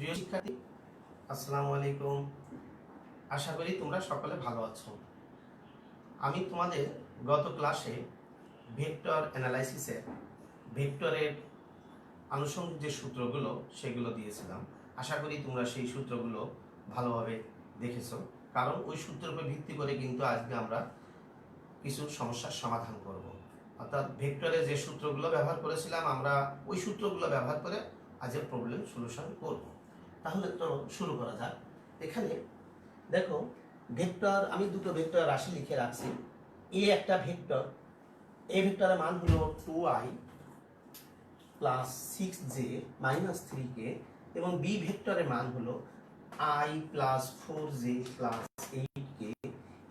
প্রিয় শিক্ষার্থী, আসসালামু আলাইকুম। আশা করি তোমরা সকলে ভালো আছো। আমি তোমাদের গত ক্লাসে ভেক্টর অ্যানালাইসিসের ভেক্টরের আনুষঙ্গিক যে সূত্রগুলো সেগুলো দিয়েছিলাম। আশা করি তোমরা সেই সূত্রগুলো ভালোভাবে দেখেছো, কারণ ওই সূত্রের উপর ভিত্তি করে কিন্তু আজকে আমরা কিছু সমস্যার সমাধান করব। অর্থাৎ ভেক্টরে যে সূত্রগুলো ব্যবহার করেছিলাম আমরা ওই সূত্রগুলো ব্যবহার করে আজকের প্রবলেম সলিউশন করব। তাহলে তো শুরু করা যাক। এখানে দেখো, ভেক্টর আমি দুটো ভেক্টর রাশি লিখে রাখছি। এ একটা ভেক্টর, এ ভেক্টরের মান হলো 2i plus 6j minus 3k, এবং বি ভেক্টরের মান হলো i plus 4j plus 8k।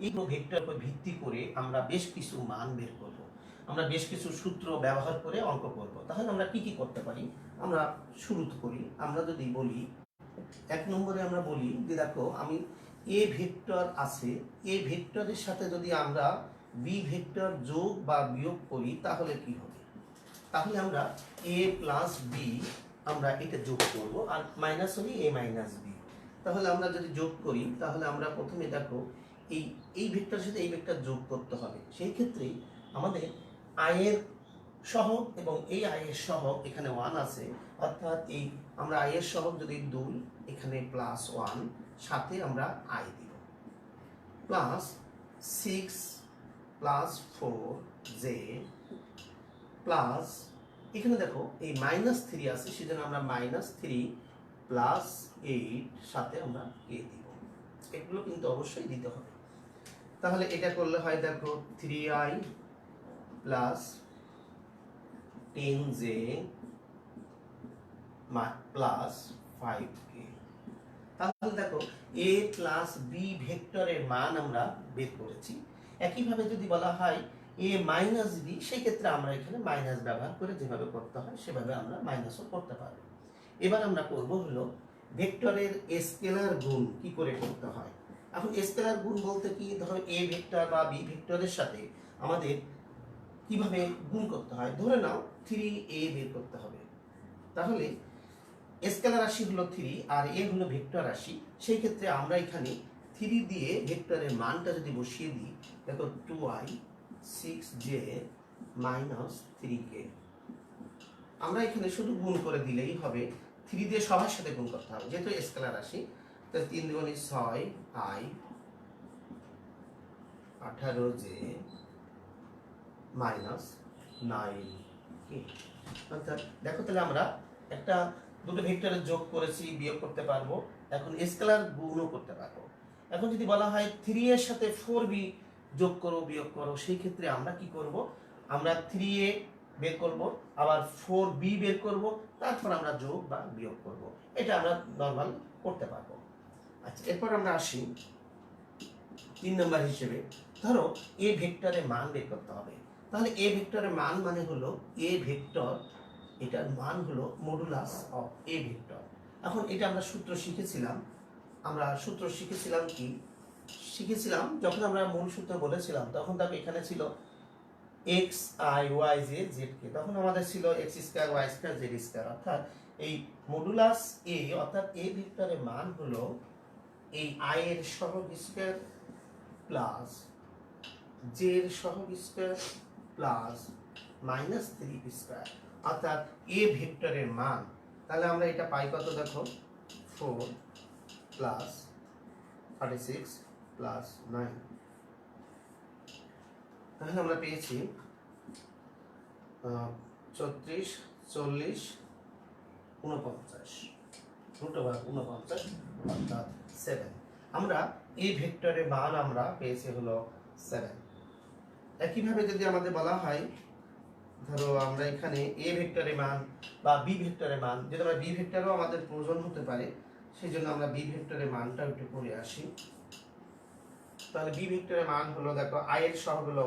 এইগুলো ভেক্টরের উপর ভিত্তি করে আমরা বেশ কিছু মান বের করব। আমরা বেশ কিছু সূত্র ব্যবহার করে অঙ্ক করব। তাহলে আমরা কি কি করতে পারি আমরা শুরু করি। আমরা যদি বলি এক নম্বরে আমরা বলি যে দেখো, আমি এ ভেক্টর আছে, এ ভেক্টরের সাথে যদি আমরা বি ভেক্টর যোগ বা বিয়োগ করি তাহলে কি হবে? তাহলে আমরা এ প্লাস বি আমরা এটা যোগ করব, আর মাইনাস হলে এ মাইনাস বি। তাহলে আমরা যদি যোগ করি তাহলে আমরা প্রথমে দেখো এই এই ভেক্টরের সাথে এই ভেক্টর যোগ করতে হবে। সেই ক্ষেত্রে আমাদের আয়ের সহগ এবং এই আয়ের সহগ এখানে 1 আছে, অর্থাৎ এই আমরা আয়ের সহগ যদি 2, এখানে প্লাস 1, সাথে আমরা আই দিব প্লাস 6 প্লাস 4j প্লাস এখানে দেখো এই মাইনাস 3 আছে, সেজন্য আমরা মাইনাস 3 প্লাস 8 সাথে আমরা কে দিব। এগুলো কিন্তু অবশ্যই দিতে হবে। তাহলে এটা করলে হয় দেখো 3i plus 10j plus 5k। তাহলে দেখো a প্লাস বি ভেক্টরের মান আমরা বের করেছি। একইভাবে যদি বলা হয় a মাইনাস বি, সেই ক্ষেত্রে আমরা এখানে মাইনাস ব্যবহার করে যেভাবে করতে হয় সেভাবে আমরা মাইনাসও করতে পারবো। এবার আমরা করব হলো ভেক্টরের স্কেলার গুণ কি করে করতে হয়। এখন স্কেলার গুণ বলতে কি, ধরো a ভেক্টর বা বি ভেক্টরের সাথে আমাদের কিভাবে গুণ করতে হয়। ধরে নাও 3a বের করতে হবে। তাহলে স্কেলার রাশি হলো 3 আর এ হলো ভেক্টর রাশি। সেই ক্ষেত্রে আমরা এখানে 3 দিয়ে ভেক্টরের মানটা যদি বসিয়ে দিই, দেখো 2i 6j মাইনাস 3k। আমরা এখানে শুধু গুণ করে দিলেই হবে, 3 দিয়ে সবার সাথে গুণ করতে হবে যেহেতু স্কেলার রাশি। তাহলে 3 দুগুণে 6i 18j মাইনাস 9k। অর্থাৎ দেখো, তাহলে আমরা একটা দুটো ভেক্টরের যোগ করেছি, বিয়োগ করতে পারবো, এখন স্কেলার গুণও করতে পারবো। এখন যদি বলা হয় 3 এর সাথে 4b যোগ করো বিয়োগ করো, সেই ক্ষেত্রে আমরা কি করব, আমরা 3a বের করব, আবার 4b বের করব, তারপর আমরা যোগ বা বিয়োগ করব। এটা আমরা নরমাল করতে পারবো। আচ্ছা, এরপর আমরা আসি 3 নম্বর হিসেবে। ধরো এ ভেক্টরের মান বের করতে হবে। তাহলে এ ভেক্টরের মান মানে হলো এ ভেক্টর, এটার মান হলো মডুলাস অফ এ ভেক্টর। এখন এটা আমরা সূত্র শিখেছিলাম। কি শিখেছিলাম? যখন আমরা মূল সূত্র বলেছিলাম তখন দেখো এখানে ছিল x i y j z k, তখন আমাদের ছিল x square y square z square. অর্থাৎ এই মডুলাস এ অর্থাৎ এ ভেক্টরের মান হলো এই আই এর সহগ স্কয়ার প্লাস জে এর সহগ স্কয়ার প্লাস মাইনাস 3 স্কয়ার, অর্থাৎ এ ভেক্টরের মান। তাহলে আমরা এটা পাই কত দেখো, 4 প্লাস 36 প্লাস 9। তাহলে আমরা পেয়েছি 34 40 49 √49 অর্থাৎ 7। আমরা এই ভেক্টরের মান আমরা পেয়েছি হলো 7। একইভাবে যদি আমাদের বলা হয়, ধরো আমরা এখানে এ ভেক্টরের মান বা বি ভেক্টরের মান, যেটা বি ভেক্টরও আমাদের প্রয়োজন হতে পারে, সেই জন্য আমরা বি ভেক্টরের মানটা একটু পড়ে আসি। তাহলে বি ভেক্টরের মান হলো দেখো, আই এর সহগ হলো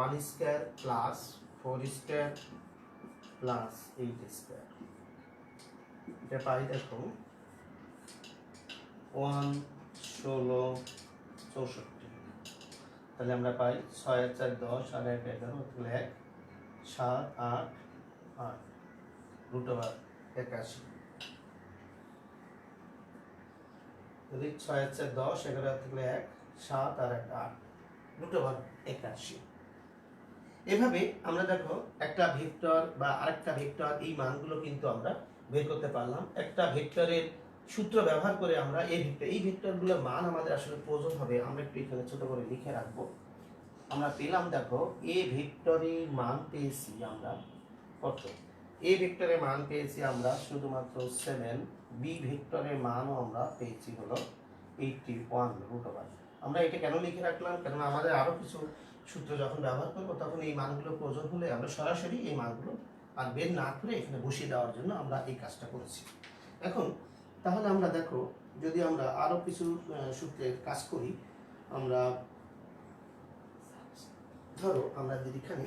1 square plus 4 square plus 8 square. এটা পাই দেখো 1 16 64। তাহলে আমরা পাই 6 আর 4 10 আর 1 11, তাহলে 1 7 8 8 √81। যদি 6 আছে 10, 11 থাকলে 1, 7 আর 1 8, রুট ওভার 81। এভাবে আমরা দেখো একটা ভেক্টর বা আরেকটা ভেক্টর এই মানগুলো কিন্তু আমরা বের করতে পারলাম। একটা ভেক্টরের সূত্র ব্যবহার করে আমরা এই ভেক্টরগুলোর মান আমাদের আসলে প্রয়োজন হবে, আমরা একটু এখানে ছোট করে লিখে রাখবো। আমরা পেলাম দেখো এ ভেক্টরের মান পেয়েছি আমরা কত, এ ভেক্টরের মান পেয়েছি আমরা শুধুমাত্র 7, বি ভেক্টরের মানও আমরা পেয়েছি হলো 81 রুট ওভার। আমরা এটা কেন লিখে রাখলাম, কারণ আমাদের আরো কিছু সূত্র যখন ব্যবহার করবো তখন এই মানগুলো প্রয়োজন হলে আমরা সরাসরি এই মানগুলো আর বের না করে এখানে বসিয়ে দেওয়ার জন্য আমরা এই কাজটা করেছি। এখন তাহলে আমরা দেখো যদি আমরা আরো কিছু সূত্রের কাজ করি, আমরা ধরো আমরা যদি এখানে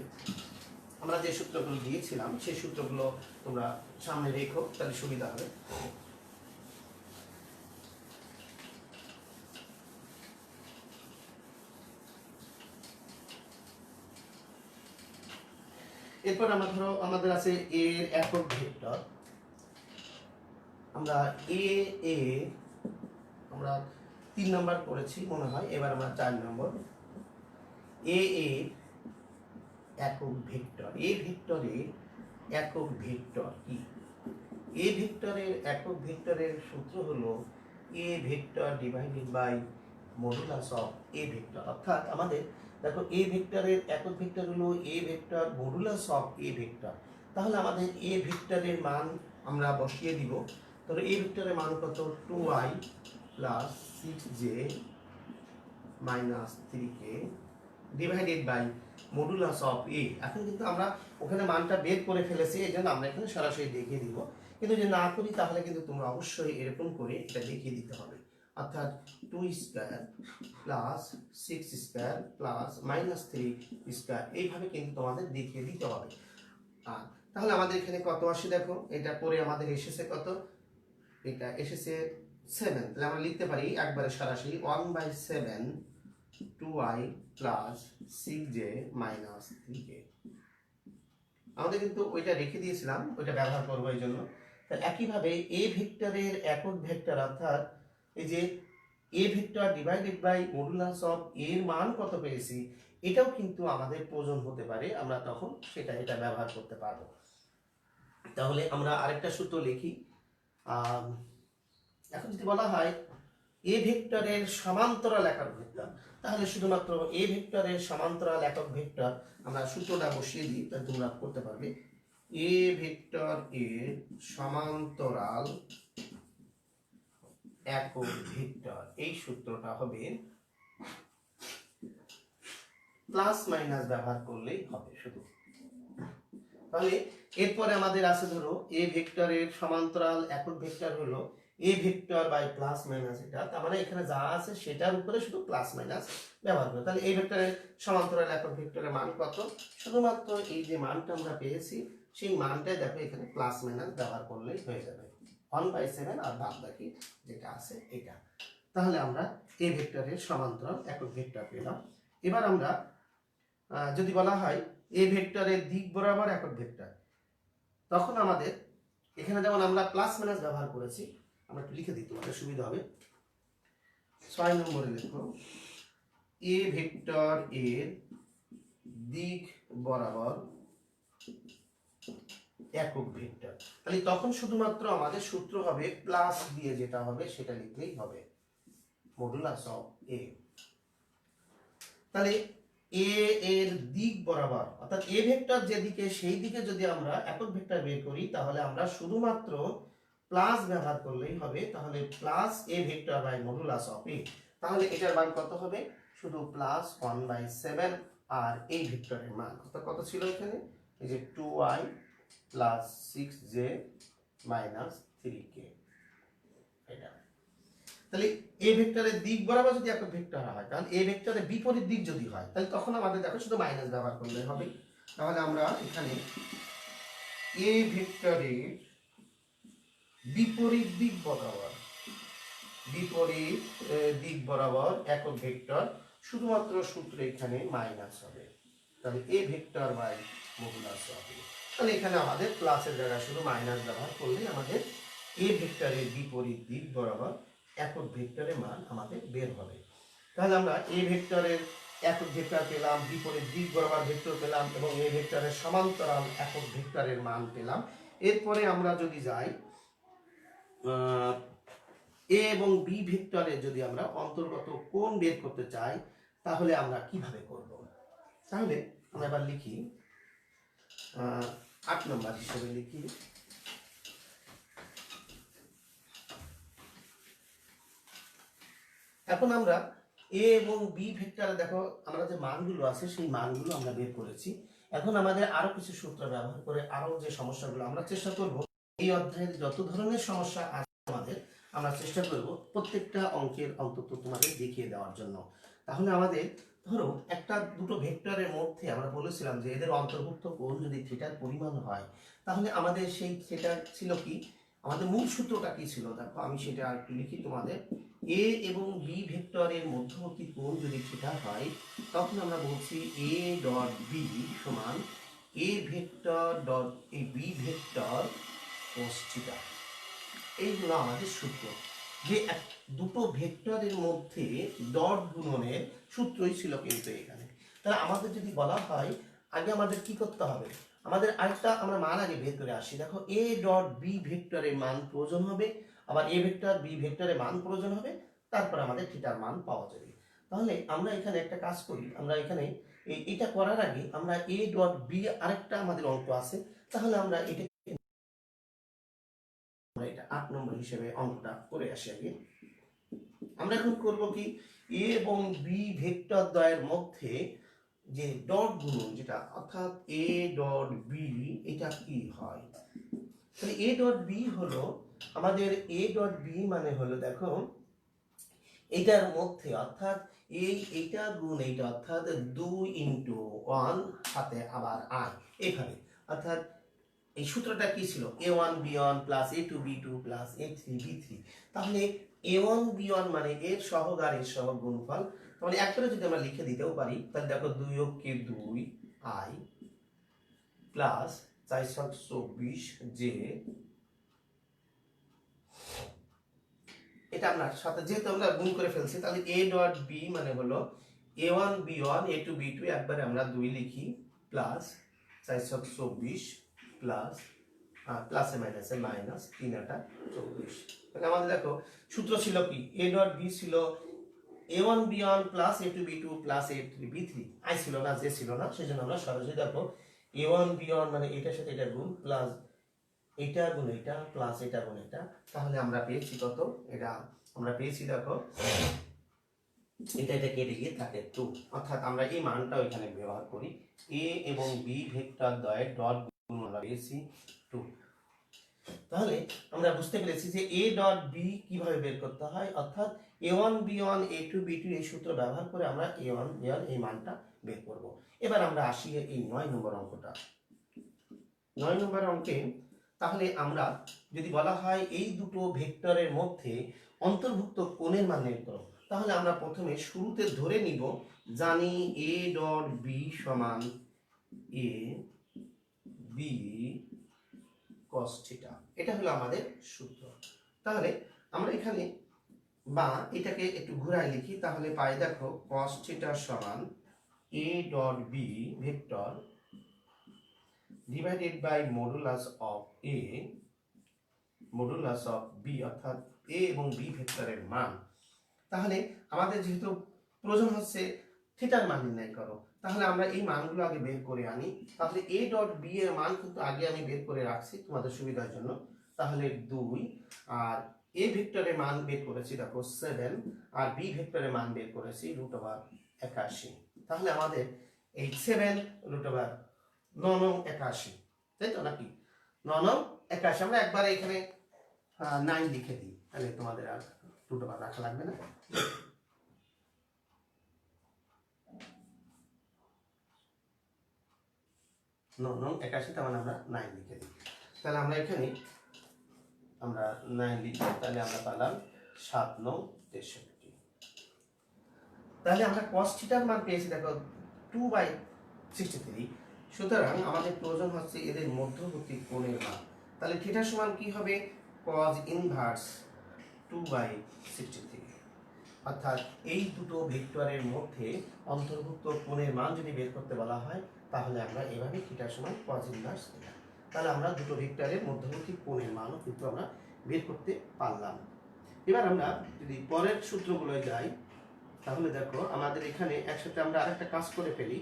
আমরা যে সূত্রগুলো দিয়েছিলাম সেই সূত্রগুলো তোমরা সামনে রেখো, তাহলে সুবিধা হবে। এরপর আমরা ধরো আমাদের আছে এর একক ভেক্টর, আমরা আমরা 3 নাম্বার পড়েছি মনে হয়, এবার আমরা 4 নম্বর এর একক ভেক্টর। এ ভেক্টরের একক ভেক্টর কি? এ ভেক্টরের একক ভেক্টরের সূত্র হলো A vector divided by modulus of A vector. অর্থাৎ আমাদের দেখো এ ভেক্টরের একক ভেক্টর হলো A vector modulus of A vector. তাহলে আমাদের এ ভেক্টরের মান আমরা বসিয়ে দিব। তাহলে এ ভেক্টরের মান কত, 2i plus 6j minus 3k divided by modulus of a. এখন কিন্তু আমরা ওখানে মানটা বের করে ফেলেছি, এই জন্য আমরা এখানে সরাসরি দেখিয়ে দিব। কিন্তু যদি না করি তাহলে কিন্তু তোমরা অবশ্যই এরকম করে এটা দেখিয়ে দিতে হবে। অর্থাৎ 2 square plus 6 square plus minus 3 square, এইভাবে কিন্তু তোমাদের দেখিয়ে দিতে হবে। আর তাহলে আমাদের এখানে কত আসে দেখো, এটা পরে আমাদের এসেছে কত, এটা এসেছে 7। তাহলে আমরা লিখতে পারি একবারে সরাসরি 1/7 2i plus 6j minus 3k। আমাদের কিন্তু ওইটা রেখে দিয়েছিলাম, ওইটা ব্যবহার করবো এই জন্য। তাহলে একইভাবে এ ভেক্টরের একক ভেক্টর, অর্থাৎ এই যে A vector divided by modulus of এর মান কত পেয়েছি, এটাও কিন্তু আমাদের প্রয়োজন হতে পারে, আমরা তখন এটা ব্যবহার করতে পারবো। তাহলে আমরা আরেকটা সূত্র লিখি। এখন যদি বলা হয় এ ভেক্টরের সমান্তরাল একক ভেক্টর, তাহলে শুধুমাত্র এ ভেক্টরের সমান্তরাল একক ভেক্টর আমরা সূত্রটা বসিয়ে দিই, তাহলে তোমরা করতে পারবে। এ ভেক্টর এর সমান্তরাল একক ভেক্টর, এই সূত্রটা হবে প্লাস মাইনাস ব্যবহার করলেই হবে শুধু। তাহলে এরপরে আমাদের আছে ধরো এ ভেক্টরের সমান্তরাল একক ভেক্টর হলো A vector by plus minus এটা, তার মানে এখানে যা আছে সেটার উপরে শুধু প্লাস মাইনাস ব্যবহার করব। তাহলে এই ভেক্টরের সমান্তরাল একক ভেক্টরের মান কত, শুধুমাত্র এই যে মানটা আমরা পেয়েছি সেই মানটাই দেখো এখানে প্লাস মাইনাস ব্যবহার করলেই হয়ে যাবে 1/7, আর বাদ বাকি যেটা আছে এটা। তাহলে আমরা এ ভেক্টরের সমান্তরাল একক ভেক্টর পেলাম। এবার আমরা যদি বলা হয় এ ভেক্টরের দিক বরাবর একক ভেক্টর, তখন আমাদের এখানে যেমন আমরা প্লাস মাইনাস ব্যবহার করেছি, আমরা একটু লিখে দিই তোমাদের সুবিধা হবে। 6 নম্বরে লিখো এ ভেক্টর এর দিক বরাবর একক ভেক্টর। তাহলে তখন শুধুমাত্র আমাদের সূত্র হবে প্লাস দিয়ে যেটা হবে সেটা লিখলেই হবে, মডুলাস অফ এ। তাহলে এ এর দিক বরাবর, অর্থাৎ এ ভেক্টর যেদিকে সেই দিকে যদি আমরা একক ভেক্টর বের করি তাহলে আমরা শুধুমাত্র প্লাস ব্যবহার করলেই হবে। তাহলে plus a vector by modulus of a, তাহলে এটার মান কত হবে, শুধু প্লাস 1/7। আর এই ভেক্টরের মান কত ছিল এখানে, এই যে 2i plus 6j minus 3k। এটা তাহলে এ ভেক্টরের দিক বরাবর যদি একক ভেক্টর হয়, তাহলে এ ভেক্টরের বিপরীত দিক যদি হয় তাহলে তখন আমাদের দেখো শুধু মাইনাস ব্যবহার করলে হবে। তাহলে আমরা এখানে এ ভেক্টরের বিপরীত দিক বরাবর একক ভেক্টর, শুধুমাত্র সূত্র এখানে মাইনাস হবে। তাহলে a vector by modulus of a, তাহলে এখানে আমাদের প্লাসের জায়গায় শুধু মাইনাস ব্যবহার করলে আমাদের এ ভেক্টরের বিপরীত দিক বরাবর একক ভেক্টরের মান আমাদের বের হবে। তাহলে আমরা এ ভেক্টরের একক ভেক্টর পেলাম, বিপরীত দিক বরাবর ভেক্টর পেলাম এবং এ ভেক্টরের সমান্তরাল একক ভেক্টরের মান পেলাম। এরপরে আমরা যদি যাই এ এবং বি ভেক্টরে যদি আমরা অন্তর্গত কোণ বের করতে চাই তাহলে আমরা কিভাবে করব? তাহলে আমরা এবার লিখি 8 নম্বর হিসেবে লিখি এখন আমরা এ এবং বি ভেক্টরে দেখো আমরা যে মানগুলো আছে সেই মানগুলো আমরা বের করেছি। এখন আমাদের আরো কিছু সূত্র ব্যবহার করে আরো যে সমস্যাগুলো আমরা চেষ্টা করব এই অধ্যায়ের যত ধরনের সমস্যা আছে আমাদের আমরা চেষ্টা করব প্রত্যেকটা অঙ্কের অন্তত তোমাদের দেখিয়ে দেওয়ার জন্য। তাহলে আমাদের ধরো একটা দুটো ভেক্টরের মধ্যে আমরা বলেছিলাম যে এদের অন্তর্ভুক্ত কোণ যদি থিটার পরিমাণ হয় তাহলে আমাদের সেই থিটা ছিল কি, আমাদের মূল সূত্রটা কি ছিল দেখো আমি সেটা আর একটু লিখি তোমাদের। এ এবং বি ভেক্টরের মধ্যবর্তী কোণ যদি থিটা হয় তখন আমরা বলছি এ ডট বি সমান A vector dot A B vector cos theta. এইগুলো আমাদের সূত্র, যে দুটো ভেক্টরের মধ্যে ডট গুণনের সূত্রই ছিল কিন্তু এখানে। তাহলে আমাদের যদি বলা হয় আগে আমাদের কি করতে হবে, আমাদের আরেকটা আমরা মান আগে বের করে আসি। দেখো এ ডট বি ভেক্টরের মান প্রয়োজন হবে, আবার এ ভেক্টর বি ভেক্টরের মান প্রয়োজন হবে, তারপর আমাদের থিটার মান পাওয়া যাবে। তাহলে আমরা এখানে একটা কাজ করি, আমরা এখানে এটা করার আগে আমরা এ ডট বি আরেকটা আমাদের অঙ্ক আছে, তাহলে আমরা এটা 8 নম্বর হিসেবে অঙ্কটা করে আসি আগে। আমরা এখন করব কি, এ এবং বি ভেক্টর দ্বয়ের মধ্যে যে ডট গুণন যেটা অর্থাৎ এ ডট বি এটা কি হয়। তাহলে এ ডট বি হলো আমাদের এ ডট বি মানে হলো দেখো এটার মধ্যে অর্থাৎ এইটা গুণ এইটা অর্থাৎ 2 ইন্টু 1 সাথে আবার আই এইভাবে, অর্থাৎ এই সূত্রটা কি ছিল a1 b1 plus a2 b2 plus a3 b3। তাহলে a1 b1 মানে এর সহগ আর এর সহগ গুণফল। তাহলে একবারে যদি আমরা লিখে দিতেও পারি তাহলে দেখো 2 কে 2 i প্লাস 424 j, এটা আমরা সাথে যেহেতু আমরা গুণ করে ফেলছি তাহলে a ডট b মানে হলো a1 b1 a2 b2 একবারে আমরা 2 লিখি প্লাস 424 প্লাস প্লাসে মাইনাসে মাইনাস 3 আটা 24। তাহলে আমাদের দেখো সূত্র ছিল কি, a ডট b ছিল a1 b1 plus a2 b2 plus a3 b3, i ছিল না j ছিল না, সেজন্য আমরা সরাসরি দেখো a1 b1 মানে এটার সাথে এটা গুণ প্লাস এটা গুণ এটা প্লাস এটা গুণ এটা, তাহলে আমরা পেয়েছি কত, এটা আমরা পেয়েছি দেখো এটা কেটে গিয়ে থাকে 2, অর্থাৎ আমরা এই মানটাও এখানে ব্যবহার করি a এবং b ভেক্টর দ্বয়ের ডট গুণ আমরা পেয়েছি 2। তাহলে আমরা বুঝতে পেরেছি যে a ডট b কিভাবে বের করতে হয়, অর্থাৎ a1 b1 a2 b2 এই সূত্র ব্যবহার করে আমরা a1 b1 এই মানটা বের করব। এবার আমরা আসি এই 9 নম্বর অঙ্কটা। 9 নম্বর অঙ্কে তাহলে আমরা যদি বলা হয় এই দুটো ভেক্টরের মধ্যে অন্তর্ভুক্ত কোণের মান নির্ণয় করো, তাহলে আমরা প্রথমে শুরুতে ধরে নিব জানি a ডট b সমান a b cos থিটা, এটা হলো আমাদের সূত্র। তাহলে আমরা এখানে বা এটাকে একটু ঘুরাই লিখি, তাহলে পাই দেখো cos থিটা সমান a dot b vector divided by modulus of a modulus of b, অর্থাৎ a এবং b ভেক্টরের মান। তাহলে আমাদের যেহেতু প্রয়োজন হচ্ছে থিটার মান নির্ণয় করো, তাহলে আমরা এই মানগুলো আগে বের করে আনি। তাহলে a ডট b এর মান কিন্তু আগে আমি বের করে রাখছি তোমাদের সুবিধার জন্য, তাহলে 2, আর a ভেক্টরের মান বের করেছি দেখো 7, আর b ভেক্টরের মান বের করেছি √81। তাহলে আমাদের এই 7 √9 81, তাই তো নাকি 9 81, আমরা একবারে এখানে 9 লিখে দিই, তাহলে তোমাদের আর √9 রাখা লাগবে না। 9 81, তার মানে আমরা 9 লিখে দিই। তাহলে আমরা এখানে আমরা 9 লিখি, তাহলে আমরা পেলাম 7 9 63। তাহলে আমরা cos থিটার মান পেয়েছি দেখো 2/63। সুতরাং আমাদের প্রয়োজন হচ্ছে এদের মধ্যবর্তী কোণের মান। তাহলে থিটা সমান কি হবে, cos ইনভার্স 2/63। অর্থাৎ এই দুটো ভেক্টরের মধ্যে অন্তর্ভুক্ত কোণের মান যদি বের করতে বলা হয় তাহলে আমরা এভাবে থিটার সমান cos ইনভার্স থিটা, তাহলে আমরা দুটো ভেক্টরের মধ্যবর্তী কোণের মানও কিন্তু আমরা বের করতে পারলাম। এবার আমরা যদি পরের সূত্রগুলোয় যাই তাহলে দেখো আমাদের এখানে একসাথে আমরা আরেকটা কাজ করে ফেলি।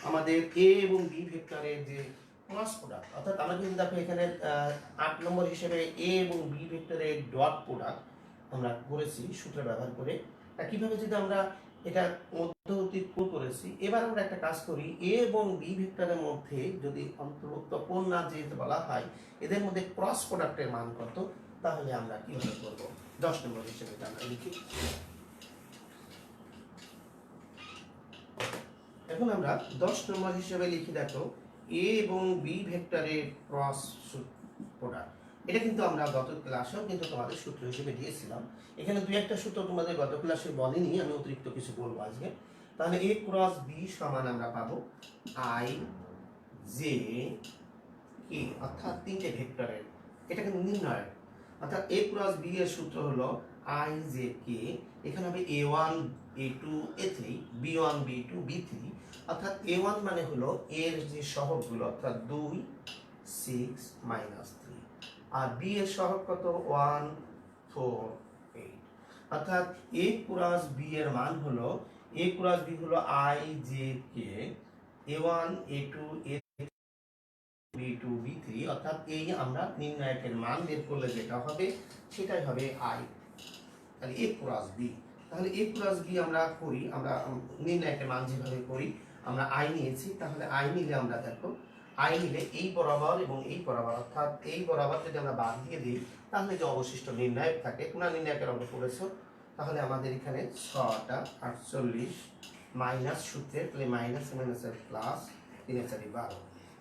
আমাদের এ এবং বি ভেক্টরের যে ক্রস প্রোডাক্ট, অর্থাৎ আমরা কিন্তু দেখো এখানে 8 নম্বর হিসেবে এ এবং বি ভেক্টরের ডট প্রোডাক্ট আমরা করেছি সূত্র ব্যবহার করে। কিভাবে যদি আমরা এটা মধ্যবর্তী কোণ করেছি, এবার আমরা একটা কাজ করি, এ এবং বি ভেক্টরের মধ্যে যদি অন্তর্ভুক্ত কোণ না যেতে বলা হয়, এদের মধ্যে ক্রস প্রোডাক্টের মান কত, তাহলে আমরা কিভাবে করব 10 নম্বর হিসেবে আমরা লিখি। এখন আমরা 10 নম্বর হিসেবে লিখি, দেখো এ এবং বি ভেক্টরের ক্রস প্রোডাক্ট। এটা কিন্তু আমরা গত ক্লাসেও কিন্তু তোমাদের সূত্র হিসেবে দিয়েছিলাম। এখানে দুই একটা সূত্র তোমাদের গত ক্লাসে বলিনি, আমি অতিরিক্ত কিছু বলবো আজকে। তাহলে এ ক্রস বি সমান আমরা পাবো আই জে কে, অর্থাৎ তিনটে ভেক্টরের এটা কিন্তু নির্ণয়। অর্থাৎ এ ক্রস বি এর সূত্র হলো আই জে কে, এখানে হবে a1 a2 a3 b1 b2 b3, অর্থাৎ a1 মানে হলো এর যে সহগগুলো অর্থাৎ 2 6 -3, আর বি এর সহগ কত 1 4 8, অর্থাৎ a ক্রস বি এর মান হলো a ক্রস বি হলো I J K a1 a2 b2 b3, অর্থাৎ এই আমরা নির্ণায়কের মান বের করলে যেটা হবে সেটাই হবে আই, তাহলে a ক্রস বি। তাহলে a ক্রস বি আমরা করি, আমরা নির্ণায়কের মান যেভাবে করি, আমরা আই নিয়েছি, তাহলে আই নিলে আমরা দেখো আই নিলে এই বরাবর এবং এই বরাবর, অর্থাৎ এই বরাবর যদি আমরা বাদ দিয়ে দিই তাহলে যে অবশিষ্ট নির্ণায়ক থাকে, কোন নির্ণায়কের আমরা করেছো, তাহলে আমাদের এখানে 6টা 48 মাইনাস সূত্রের, তাহলে মাইনাস মাইনাসের প্লাস 3×4 12,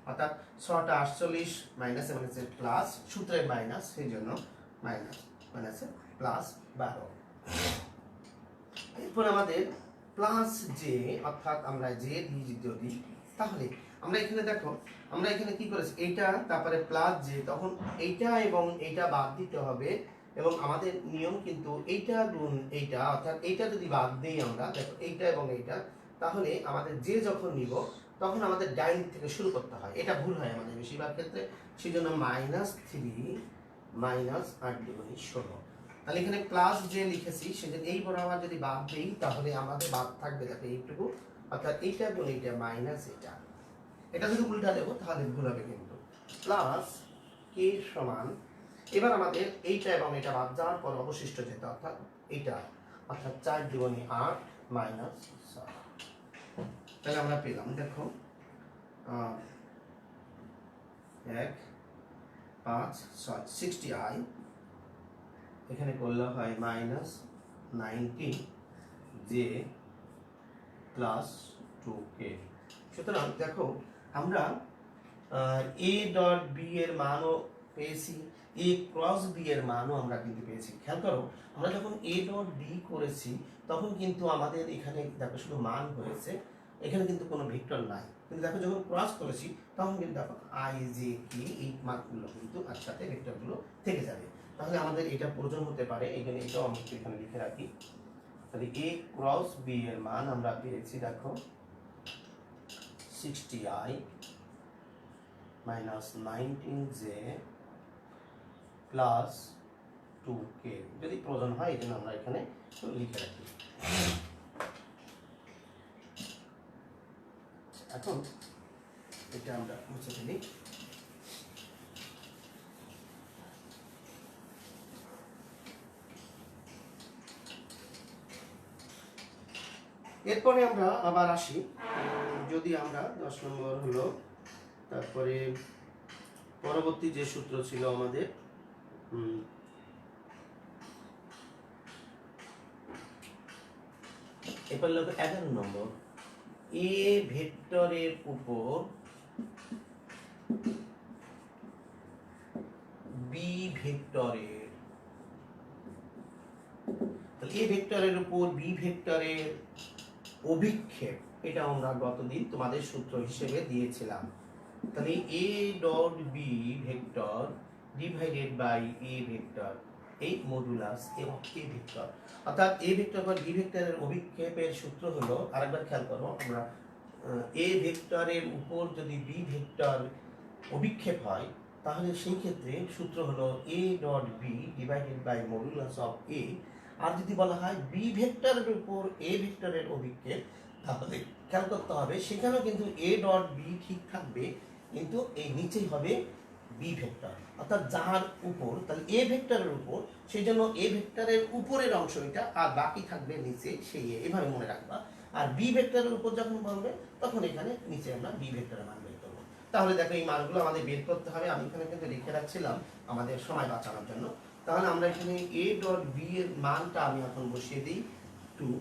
অর্থাৎ 6টা 48 মাইনাস মাইনাসের প্লাস সূত্রের মাইনাস, সেই জন্য মাইনাস মাইনাসের প্লাস 12। এরপর আমাদের প্লাস জে, অর্থাৎ আমরা জে দিয়ে যদি, তাহলে আমরা এখানে দেখো আমরা এখানে কি করেছি, এইটা তারপরে প্লাস জে, তখন এইটা এবং এইটা বাদ দিতে হবে, এবং আমাদের নিয়ম কিন্তু এইটা গুণ এইটা, অর্থাৎ এইটা যদি বাদ দিই আমরা, দেখো এইটা এবং এইটা, তাহলে আমাদের জে যখন নিব তখন আমাদের ডাইন থেকে শুরু করতে হয়, এটা ভুল হয় আমাদের বেশিরভাগ ক্ষেত্রে, সেই জন্য -3 -8 × 16। তাহলে এখানে প্লাস যে লিখেছি সেটা এই বরাবর যদি বাদ দেই তাহলে আমাদের বাদ থাকবে দেখো এইটুকু, অর্থাৎ এইটা গুণ এইটা মাইনাস এটা, এটা যদি উল্টা দেবো তাহলে ভুল হবে কিন্তু। প্লাস কে সমান, এবার আমাদের এইটা এবং এটা বাদ যাওয়ার পর অবশিষ্ট যেটা অর্থাৎ এইটা, অর্থাৎ 4 × 8 -6, তাহলে আমরা পেলাম দেখো 1 5 6 60i, এখানে করলে হয় -19 জে প্লাস 2k। সুতরাং দেখো আমরা এ ডট বি এর মানও পেয়েছি, এ ক্রস বি এর মানও আমরা কিন্তু পেয়েছি। খেয়াল করো আমরা যখন এ ডট বি করেছি তখন কিন্তু আমাদের এখানে দেখো শুধু মান হয়েছে, এখানে কিন্তু কোনো ভেক্টর নাই, কিন্তু দেখো যখন ক্রস করেছি তখন কিন্তু দেখো আই জে কে এই মানগুলো কিন্তু একসাথে ভেক্টরগুলো থেকে যাবে। তাহলে আমাদের এটা প্রয়োজন হতে পারে, এখানে এটাও আমি এখানে লিখে রাখি। তাহলে এ ক্রস বি এর মান আমরা পেয়েছি দেখো 60i -19j প্লাস 2k, যদি প্রয়োজন হয় এই জন্য আমরা এখানে লিখে রাখি। এখন এটা আমরা মুছে ফেলি। এরপরে আমরা আবার আসি, যদি আমরা 10 নম্বর হলো, তারপরে পরবর্তী যে সূত্র ছিল আমাদের এরপর হলো 11 নম্বর, এ ভেক্টরের উপর বি ভেক্টরের, তাহলে এ ভেক্টরের উপর বি ভেক্টরের অভিক্ষেপ, এটা আমরা গতদিন তোমাদের সূত্র হিসেবে দিয়েছিলাম। তাহলে A dot B vector divided by A vector, এই মডুলাস এবং এ ভেক্টর, অর্থাৎ এ ভেক্টর বা বি ভেক্টরের অভিক্ষেপের সূত্র হলো, আরেকবার খেয়াল করো, আমরা এ ভেক্টরের উপর যদি বি ভেক্টর অভিক্ষেপ হয় তাহলে সেই ক্ষেত্রে সূত্র হলো a dot B divided by modulus of a. আর যদি বলা হয় বি ভেক্টরের উপর এ ভেক্টরের অভিক্ষেপ, তাহলে খেয়াল করতে হবে সেখানেও কিন্তু এ ডট বি ঠিক থাকবে, কিন্তু এই নিচেই হবে বি ভেক্টর, অর্থাৎ যার উপর, তাহলে এ ভেক্টরের উপর, সেই জন্য এ ভেক্টরের উপরের অংশ এটা, আর বাকি থাকবে নিচে সেই এভাবে মনে রাখবা। আর বি ভেক্টরের উপর যখন বলবে তখন এখানে নিচে আমরা বি ভেক্টরের মান বের করবো। তাহলে দেখো এই মানগুলো আমাদের বের করতে হবে, আমি এখানে কিন্তু লিখে রাখছিলাম আমাদের সময় বাঁচানোর জন্য। তাহলে আমরা এখানে এ ডট বি এর মানটা আমি এখন বসিয়ে দিই 2,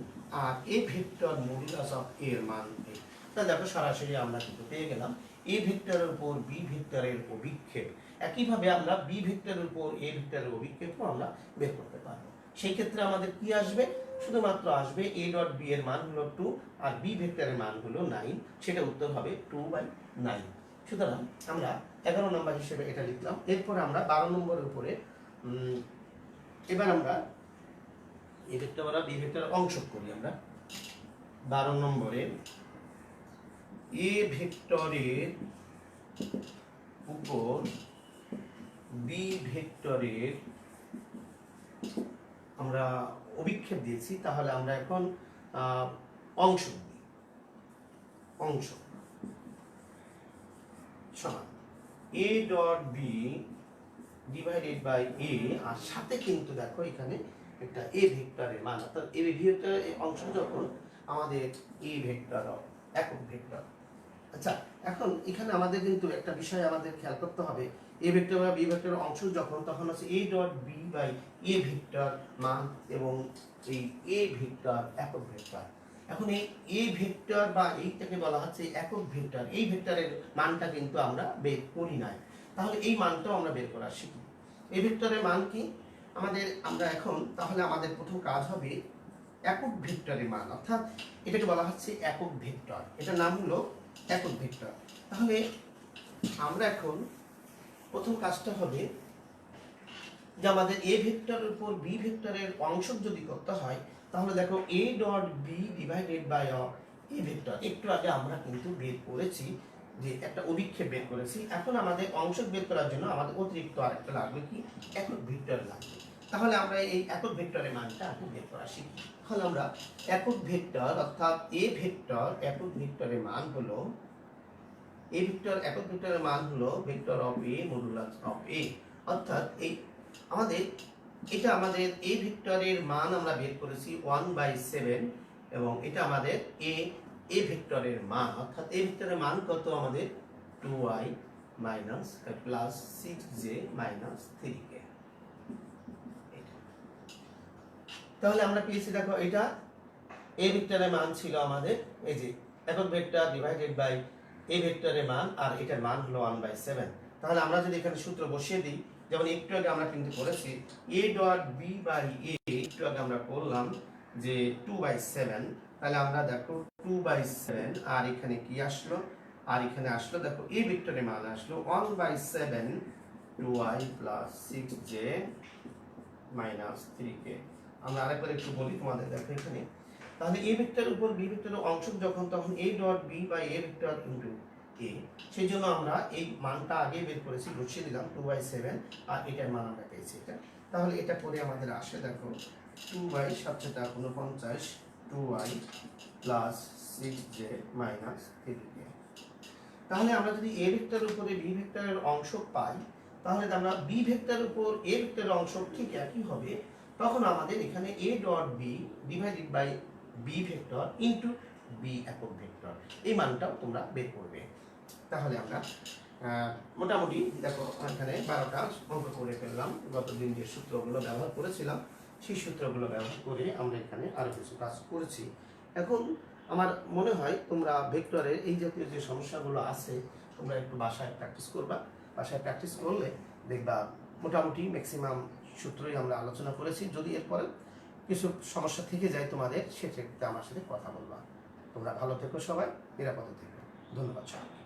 আর এ ভেক্টর মডুলাস অফ এ এর মান 8। তাহলে দেখো সরাসরি আমরা কিন্তু পেয়ে গেলাম এ ভেক্টরের উপর বি ভেক্টরের অভিক্ষেপ। একইভাবে আমরা বি ভেক্টরের উপর এ ভেক্টরের অভিক্ষেপও আমরা বের করতে পারবো। সেই ক্ষেত্রে আমাদের কি আসবে, শুধুমাত্র আসবে এ ডট বি এর মান হলো 2 আর বি ভেক্টরের মান হলো 9, সেটা উত্তর হবে 2/9। সুতরাং আমরা 11 নম্বর হিসেবে এটা লিখলাম। এরপর আমরা 12 নম্বরের উপরে এবার আমরা এ ভেক্টর বলা বি ভেক্টরের অংশ করি। আমরা 12 নম্বরে এ ভেক্টরের উপর বি ভেক্টরের আমরা অভিক্ষেপ দিয়েছি, তাহলে আমরা এখন অংশ দিই। অংশ সমান a dot B divided by a, আর সাথে কিন্তু দেখো এখানে একটা এ ভেক্টরের মান, অর্থাৎ এ ভেক্টরের অংশ যখন আমাদের এ ভেক্টর একক ভেক্টর। আচ্ছা, এখন এখানে আমাদের কিন্তু একটা বিষয় আমাদের খেয়াল করতে হবে, এ ভেক্টর বা বি ভেক্টরের অংশ যখন, তখন হচ্ছে A dot B by A vector মান এবং এই এ ভেক্টর একক ভেক্টর। এখন এই এ ভেক্টর বা এইটাকে বলা হচ্ছে একক ভেক্টর, এই ভেক্টরের মানটা কিন্তু আমরা বের করি নাই, তাহলে এই মানটাও আমরা বের করা শিখি। এই ভেক্টরের মান কি আমাদের, আমরা এখন তাহলে আমাদের প্রথম কাজ হবে একক ভেক্টরের মান, অর্থাৎ এটাকে বলা হচ্ছে একক ভেক্টর, এটার নাম হলো একক ভেক্টর। তাহলে আমরা এখন প্রথম কাজটা হবে যে আমাদের এ ভেক্টরের উপর বি ভেক্টরের অংশ যদি করতে হয়, তাহলে দেখো A dot B divided by A vector, একটু আগে আমরা কিন্তু বের করেছি যে একটা অভিক্ষেপ বের করেছি। এখন আমাদের অংশ বের করার জন্য আমাদের অতিরিক্ত আরেকটা লাগবে কি, একক ভেক্টর লাগবে। তাহলে আমরা এই একক ভেক্টরের মানটা এখন বের করা শিখি। তাহলে আমরা একক ভেক্টর অর্থাৎ এ ভেক্টর একক ভেক্টরের মান হলো, এ ভেক্টর একক ভেক্টরের মান হলো vector of a modulus of a, অর্থাৎ এই আমাদের এটা আমাদের এ ভেক্টরের মান আমরা বের করেছি 1/7, এবং এটা আমাদের এ ভেক্টরের মান, অর্থাৎ এ ভেক্টরের মান কত আমাদের 2i minus plus 6j minus 3k। তাহলে আমরা পেয়েছি, দেখো এটা এ ভেক্টরের মান ছিল আমাদের এই যে একক ভেক্টর ডিভাইডেড বাই এ ভেক্টরের মান, আর এটার মান হলো 1/7। তাহলে আমরা যদি এখানে সূত্র বসিয়ে দিই, যেমন একটু আগে আমরা কিন্তু করেছি এ ডট বি বাই এ, একটু আগে আমরা করলাম যে 2/7, তাহলে আমরা দেখো 2/7, আর এখানে কি আসলো, আর এখানে আসলো দেখো এ ভেক্টরের মান আসলো 1/7 2i plus 6j minus 3k। আমরা আরেকবার একটু বলি তোমাদের, দেখো এখানে তাহলে এ ভেক্টরের উপর বি ভেক্টরের অংশ যখন, তখন a dot B by A vector into a, সেই জন্য আমরা এই মানটা আগে বের করেছি, বসিয়ে দিলাম 2/7, আর এটার মান আমরা পেয়েছি এটা। তাহলে এটা করে আমাদের আসে দেখো 2/749 2i plus 6j minus 3k। তাহলে আমরা যদি এ ভেক্টরের উপরে বি ভেক্টরের অংশ পাই, তাহলে আমরা বি ভেক্টরের উপর এ ভেক্টরের অংশ ঠিক একই হবে, তখন আমাদের এখানে A dot B divided by B vector into B একক ভেক্টর, এই মানটাও তোমরা বের করবে। তাহলে আমরা মোটামুটি দেখো এখানে 12টা অঙ্ক করে ফেললাম, গতদিন যে সূত্রগুলো ব্যবহার করেছিলাম সেই সূত্রগুলো ব্যবহার করে আমরা এখানে আরো কিছু কাজ করেছি। এখন আমার মনে হয় তোমরা ভেক্টরের এই জাতীয় যে সমস্যাগুলো আছে তোমরা একটু বাসায় প্র্যাকটিস করবা। বাসায় প্র্যাকটিস করলে দেখবা মোটামুটি ম্যাক্সিমাম সূত্রই আমরা আলোচনা করেছি। যদি এরপরে কিছু সমস্যা থেকে যায় তোমাদের, সেক্ষেত্রে আমার সাথে কথা বলবা। তোমরা ভালো থেকো, সবাই নিরাপদে থেকো। ধন্যবাদ সবাই।